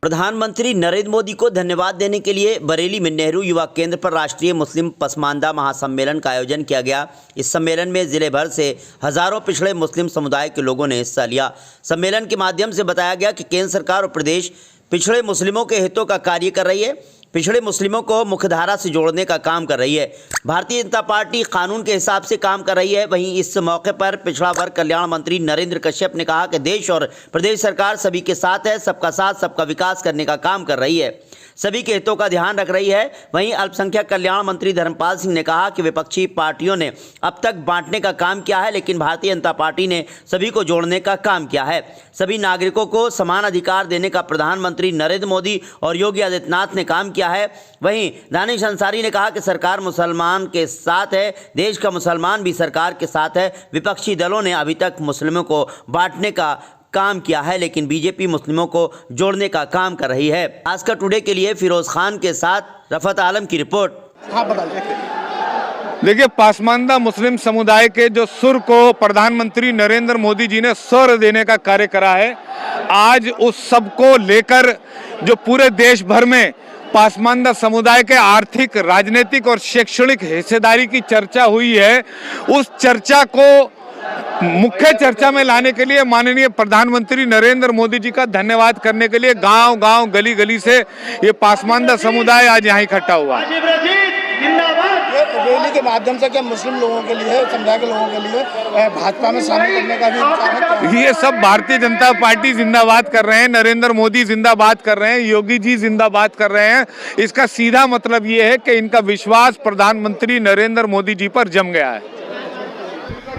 प्रधानमंत्री नरेंद्र मोदी को धन्यवाद देने के लिए बरेली में नेहरू युवा केंद्र पर राष्ट्रीय मुस्लिम पसमानदा महासम्मेलन का आयोजन किया गया। इस सम्मेलन में जिले भर से हजारों पिछड़े मुस्लिम समुदाय के लोगों ने हिस्सा लिया। सम्मेलन के माध्यम से बताया गया कि केंद्र सरकार और प्रदेश पिछड़े मुस्लिमों के हितों का कार्य कर रही है, पिछड़े मुस्लिमों को मुख्यधारा से जोड़ने का काम कर रही है। भारतीय जनता पार्टी कानून के हिसाब से काम कर रही है। वहीं इस मौके पर पिछड़ा वर्ग कल्याण मंत्री नरेंद्र कश्यप ने कहा कि देश और प्रदेश सरकार सभी के साथ है, सबका साथ सबका विकास करने का काम कर रही है, सभी के हितों का ध्यान रख रही है। वहीं अल्पसंख्यक कल्याण मंत्री धर्मपाल सिंह ने कहा कि विपक्षी पार्टियों ने अब तक बांटने का काम किया है, लेकिन भारतीय जनता पार्टी ने सभी को जोड़ने का काम किया है। सभी नागरिकों को समान अधिकार देने का प्रधानमंत्री नरेंद्र मोदी और योगी आदित्यनाथ ने काम किया है। वहीं दानिश अंसारी ने कहा कि सरकार मुसलमान के साथ है, देश का मुसलमान भी सरकार के साथ है। विपक्षी दलों ने अभी तक मुस्लिमों को बांटने का काम किया है, लेकिन बीजेपी मुस्लिमों को जोड़ने का काम कर रही है। आस्कर टुडे के लिए फिरोज खान के साथ रफत आलम की रिपोर्ट। देखिए, पासमानदा मुस्लिम समुदाय के जो सुर को प्रधानमंत्री नरेंद्र मोदी जी ने स्वर देने का कार्य करा है, आज उस सब को लेकर जो पूरे देश भर में पासमानदा समुदाय के आर्थिक, राजनीतिक और शैक्षणिक हिस्सेदारी की चर्चा हुई है, उस चर्चा को मुख्य चर्चा में लाने के लिए माननीय प्रधानमंत्री नरेंद्र मोदी जी का धन्यवाद करने के लिए गांव-गांव, गली-गली से ये पासमानदा समुदाय आज यहाँ इकट्ठा हुआ। रैली के माध्यम से क्या मुस्लिम लोगों के लिए, समुदाय के लोगों के लिए भाजपा में शामिल करने का भी विचार है? ये सब भारतीय जनता पार्टी जिंदाबाद कर रहे हैं, नरेंद्र मोदी जिंदाबाद कर रहे हैं, योगी जी जिंदाबाद कर रहे हैं। इसका सीधा मतलब ये है कि इनका विश्वास प्रधानमंत्री नरेंद्र मोदी जी पर जम गया है।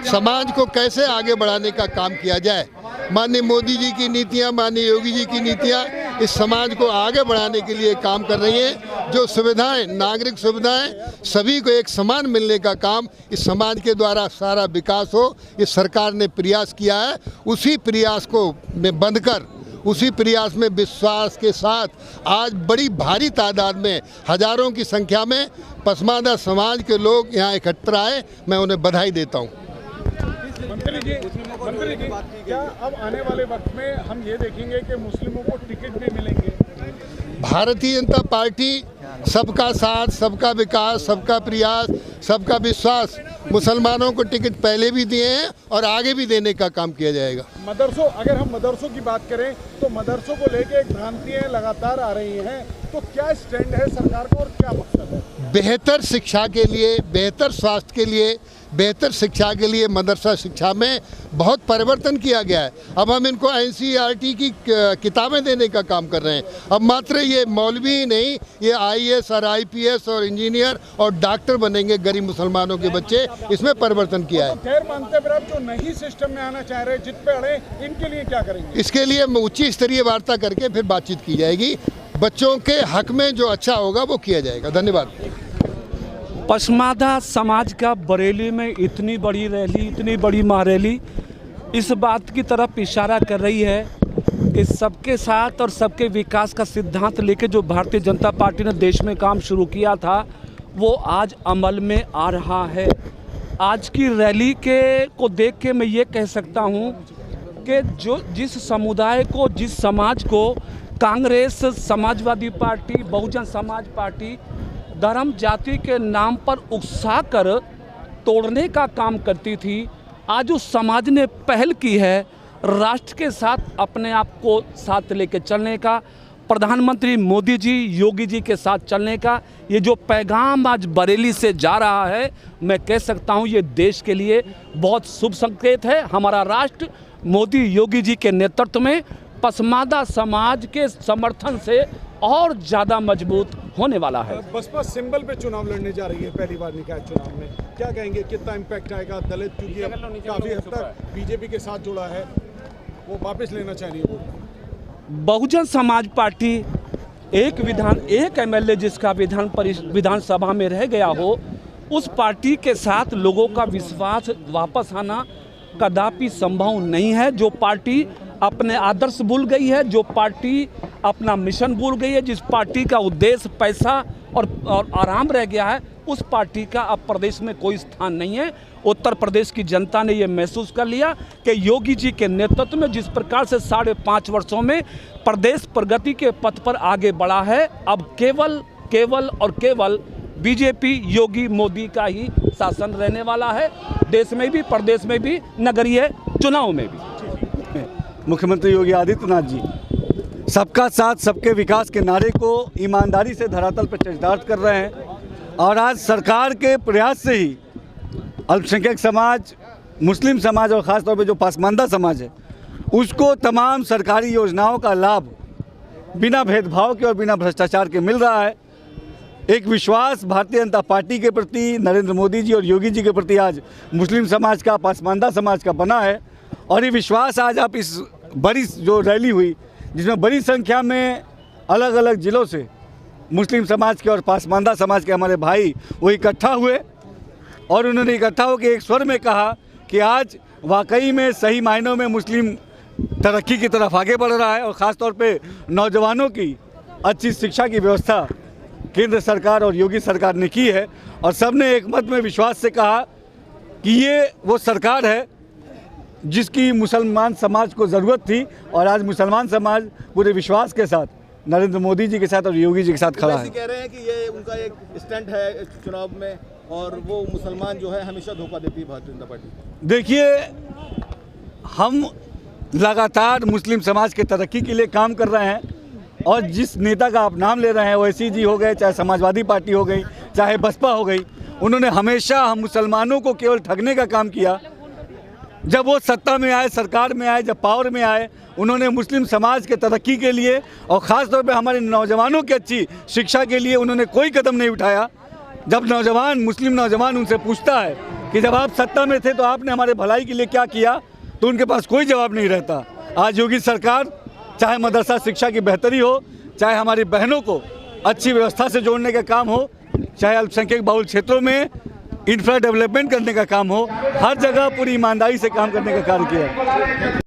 समाज को कैसे आगे बढ़ाने का काम किया जाए, माननीय मोदी जी की नीतियां, माननीय योगी जी की नीतियां इस समाज को आगे बढ़ाने के लिए काम कर रही हैं। जो सुविधाएं, नागरिक सुविधाएं सभी को एक समान मिलने का काम इस समाज के द्वारा सारा विकास हो, इस सरकार ने प्रयास किया है। उसी प्रयास को में बंधकर, उसी प्रयास में विश्वास के साथ आज बड़ी भारी तादाद में, हजारों की संख्या में पसमानदा समाज के लोग यहाँ इकट्ठा आए। मैं उन्हें बधाई देता हूँ। मंत्री जी, क्या अब आने वाले वक्त में हम ये देखेंगे कि मुस्लिमों को टिकट भी मिलेंगे? भारतीय जनता पार्टी सबका साथ, सबका विकास, सबका प्रयास, सबका विश्वास, मुसलमानों को टिकट पहले भी दिए हैं और आगे भी देने का काम किया जाएगा। मदरसों, अगर हम मदरसों की बात करें तो मदरसों को लेकर एक भ्रांतियां लगातार आ रही हैं, तो क्या स्टैंड है सरकार का और क्या मकसद है? बेहतर शिक्षा के लिए, बेहतर स्वास्थ्य के लिए, बेहतर शिक्षा के लिए मदरसा शिक्षा में बहुत परिवर्तन किया गया है। अब हम इनको NCERT की किताबें देने का काम कर रहे हैं। अब मात्र ये मौलवी ही नहीं, ये IAS और IPS और इंजीनियर और डॉक्टर बनेंगे गरीब मुसलमानों के बच्चे। इसमें परिवर्तन किया है। खैर मानते पर आप जो नई सिस्टम में आना चाह रहे हैं, जित पे अड़े, इनके लिए क्या करेंगे? इसके लिए उच्च स्तरीय वार्ता करके फिर बातचीत की जाएगी। बच्चों के हक में जो अच्छा होगा वो किया जाएगा। धन्यवाद। पसमानदा समाज का बरेली में इतनी बड़ी रैली, इतनी बड़ी महारैली इस बात की तरफ इशारा कर रही है कि सबके साथ और सबके विकास का सिद्धांत लेके जो भारतीय जनता पार्टी ने देश में काम शुरू किया था, वो आज अमल में आ रहा है। आज की रैली को देख के मैं ये कह सकता हूँ कि जिस समुदाय को, जिस समाज को कांग्रेस, समाजवादी पार्टी, बहुजन समाज पार्टी धर्म जाति के नाम पर उकसा कर तोड़ने का काम करती थी, आज उस समाज ने पहल की है राष्ट्र के साथ अपने आप को साथ लेके चलने का, प्रधानमंत्री मोदी जी, योगी जी के साथ चलने का। ये जो पैगाम आज बरेली से जा रहा है, मैं कह सकता हूँ ये देश के लिए बहुत शुभ संकेत है। हमारा राष्ट्र मोदी योगी जी के नेतृत्व में पसमानदा समाज के समर्थन से और ज़्यादा मजबूत होने वाला है। बसपा सिंबल पे चुनाव लड़ने जा रही है, पहली बार निकाय चुनाव में, क्या कहेंगे, कितना इम्पैक्ट आएगा? दलित क्योंकि काफ़ी हद तक बीजेपी के साथ जुड़ा है, वो वापस लेना चाह रही है वोट। बहुजन समाज पार्टी एक MLA जिसका विधानसभा में रह गया हो, उस पार्टी के साथ लोगों का विश्वास वापस आना कदापि संभव नहीं है। जो पार्टी अपने आदर्श भूल गई है, जो पार्टी अपना मिशन भूल गई है, जिस पार्टी का उद्देश्य पैसा और आराम रह गया है, उस पार्टी का अब प्रदेश में कोई स्थान नहीं है। उत्तर प्रदेश की जनता ने ये महसूस कर लिया कि योगी जी के नेतृत्व में जिस प्रकार से 5.5 वर्षों में प्रदेश प्रगति के पथ पर आगे बढ़ा है, अब केवल बीजेपी योगी मोदी का ही शासन रहने वाला है, देश में भी, प्रदेश में भी, नगरीय चुनाव में भी। मुख्यमंत्री योगी आदित्यनाथ जी सबका साथ सबके विकास के नारे को ईमानदारी से धरातल पर चरितार्थ कर रहे हैं और आज सरकार के प्रयास से ही अल्पसंख्यक समाज, मुस्लिम समाज और ख़ास तौर पे जो पसमानदा समाज है उसको तमाम सरकारी योजनाओं का लाभ बिना भेदभाव के और बिना भ्रष्टाचार के मिल रहा है। एक विश्वास भारतीय जनता पार्टी के प्रति, नरेंद्र मोदी जी और योगी जी के प्रति आज मुस्लिम समाज का, पसमानदा समाज का बना है और ये विश्वास आज आप इस बड़ी जो रैली हुई जिसमें बड़ी संख्या में अलग अलग ज़िलों से मुस्लिम समाज के और पसमानदा समाज के हमारे भाई वो इकट्ठा हुए और उन्होंने इकट्ठा होकर एक स्वर में कहा कि आज वाकई में सही मायनों में मुस्लिम तरक्की की तरफ आगे बढ़ रहा है और ख़ास तौर पे नौजवानों की अच्छी शिक्षा की व्यवस्था केंद्र सरकार और योगी सरकार ने की है और सबने एक मत में विश्वास से कहा कि ये वो सरकार है जिसकी मुसलमान समाज को ज़रूरत थी और आज मुसलमान समाज पूरे विश्वास के साथ नरेंद्र मोदी जी के साथ और योगी जी के साथ खड़ा है। कह रहे हैं कि ये उनका एक स्टंट है चुनाव में और वो मुसलमान जो है हमेशा धोखा देती है भारतीय जनता पार्टी। देखिए, हम लगातार मुस्लिम समाज के तरक्की के लिए काम कर रहे हैं और जिस नेता का आप नाम ले रहे हैं, ओवैसी जी हो गए, चाहे समाजवादी पार्टी हो गई, चाहे बसपा हो गई, उन्होंने हमेशा हम मुसलमानों को केवल ठगने का काम किया। जब वो सत्ता में आए, सरकार में आए, जब पावर में आए, उन्होंने मुस्लिम समाज के तरक्की के लिए और ख़ास तौर पे हमारे नौजवानों की अच्छी शिक्षा के लिए उन्होंने कोई कदम नहीं उठाया। जब मुस्लिम नौजवान उनसे पूछता है कि जब आप सत्ता में थे तो आपने हमारे भलाई के लिए क्या किया, तो उनके पास कोई जवाब नहीं रहता। आज योगी सरकार चाहे मदरसा शिक्षा की बेहतरी हो, चाहे हमारी बहनों को अच्छी व्यवस्था से जोड़ने का काम हो, चाहे अल्पसंख्यक बहुल क्षेत्रों में इंफ्रा डेवलपमेंट करने का काम हो, हर जगह पूरी ईमानदारी से काम करने का कार्य किया।